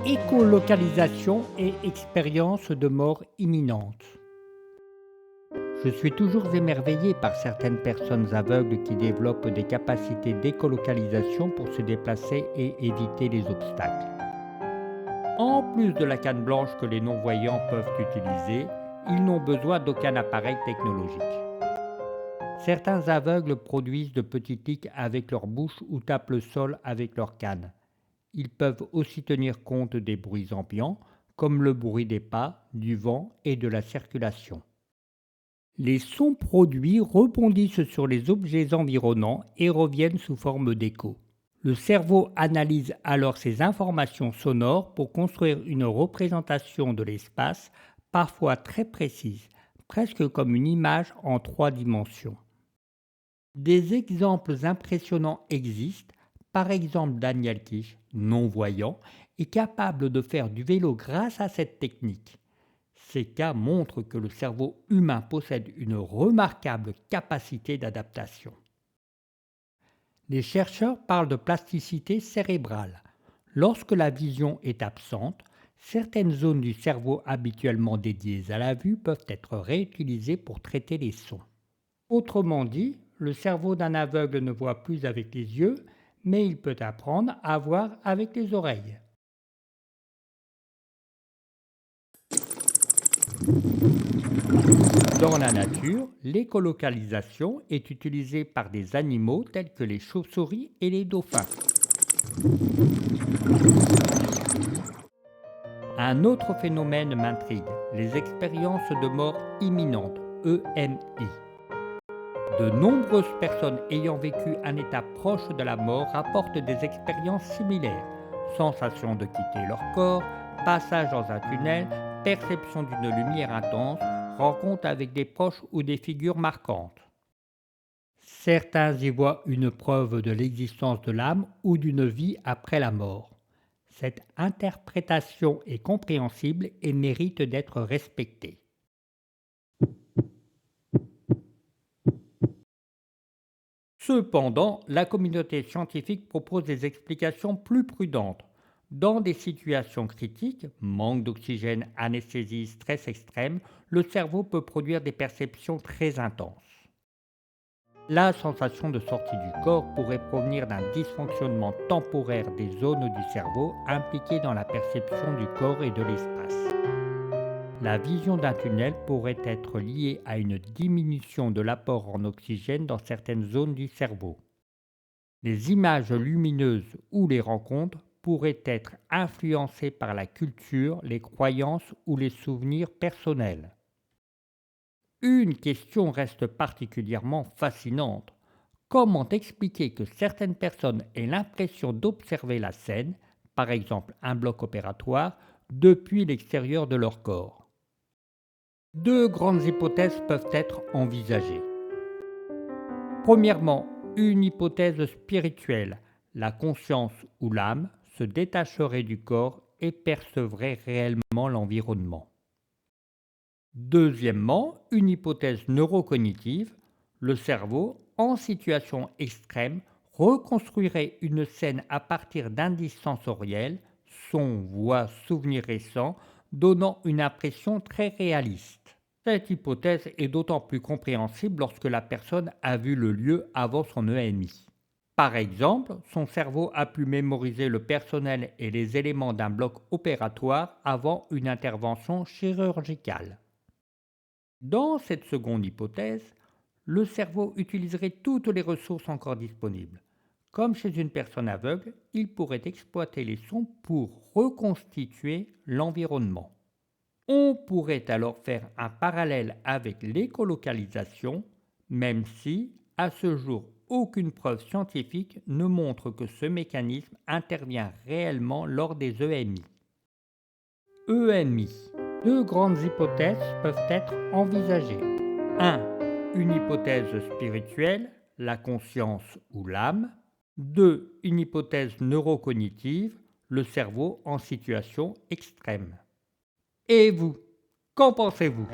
Écolocalisation et expérience de mort imminente. Je suis toujours émerveillé par certaines personnes aveugles qui développent des capacités d'écolocalisation pour se déplacer et éviter les obstacles. En plus de la canne blanche que les non-voyants peuvent utiliser, ils n'ont besoin d'aucun appareil technologique. Certains aveugles produisent de petits tics avec leur bouche ou tapent le sol avec leur canne. Ils peuvent aussi tenir compte des bruits ambiants, comme le bruit des pas, du vent et de la circulation. Les sons produits rebondissent sur les objets environnants et reviennent sous forme d'écho. Le cerveau analyse alors ces informations sonores pour construire une représentation de l'espace, parfois très précise, presque comme une image en 3 dimensions. Des exemples impressionnants existent, par exemple Daniel Kish, non-voyant, est capable de faire du vélo grâce à cette technique. Ces cas montrent que le cerveau humain possède une remarquable capacité d'adaptation. Les chercheurs parlent de plasticité cérébrale. Lorsque la vision est absente, certaines zones du cerveau habituellement dédiées à la vue peuvent être réutilisées pour traiter les sons. Autrement dit, le cerveau d'un aveugle ne voit plus avec les yeux, mais il peut apprendre à voir avec les oreilles. Dans la nature, l'écolocalisation est utilisée par des animaux tels que les chauves-souris et les dauphins. Un autre phénomène m'intrigue, les expériences de mort imminente, EMI. De nombreuses personnes ayant vécu un état proche de la mort rapportent des expériences similaires. Sensation de quitter leur corps, passage dans un tunnel, perception d'une lumière intense, rencontre avec des proches ou des figures marquantes. Certains y voient une preuve de l'existence de l'âme ou d'une vie après la mort. Cette interprétation est compréhensible et mérite d'être respectée. Cependant, la communauté scientifique propose des explications plus prudentes. Dans des situations critiques, manque d'oxygène, anesthésie, stress extrême, le cerveau peut produire des perceptions très intenses. La sensation de sortie du corps pourrait provenir d'un dysfonctionnement temporaire des zones du cerveau impliquées dans la perception du corps et de l'espace. La vision d'un tunnel pourrait être liée à une diminution de l'apport en oxygène dans certaines zones du cerveau. Les images lumineuses ou les rencontres pourraient être influencées par la culture, les croyances ou les souvenirs personnels. Une question reste particulièrement fascinante. Comment expliquer que certaines personnes aient l'impression d'observer la scène, par exemple un bloc opératoire, depuis l'extérieur de leur corps? Deux grandes hypothèses peuvent être envisagées. Premièrement, une hypothèse spirituelle. La conscience ou l'âme se détacherait du corps et percevrait réellement l'environnement. Deuxièmement, une hypothèse neurocognitive. Le cerveau, en situation extrême, reconstruirait une scène à partir d'indices sensoriels, sons, voix, souvenirs récents, donnant une impression très réaliste. Cette hypothèse est d'autant plus compréhensible lorsque la personne a vu le lieu avant son EMI. Par exemple, son cerveau a pu mémoriser le personnel et les éléments d'un bloc opératoire avant une intervention chirurgicale. Dans cette seconde hypothèse, le cerveau utiliserait toutes les ressources encore disponibles. Comme chez une personne aveugle, il pourrait exploiter les sons pour reconstituer l'environnement. On pourrait alors faire un parallèle avec l'écolocalisation, même si, à ce jour, aucune preuve scientifique ne montre que ce mécanisme intervient réellement lors des EMI. EMI. Deux grandes hypothèses peuvent être envisagées. 1. Une hypothèse spirituelle, la conscience ou l'âme. 2. Une hypothèse neurocognitive, le cerveau en situation extrême. Et vous, qu'en pensez-vous?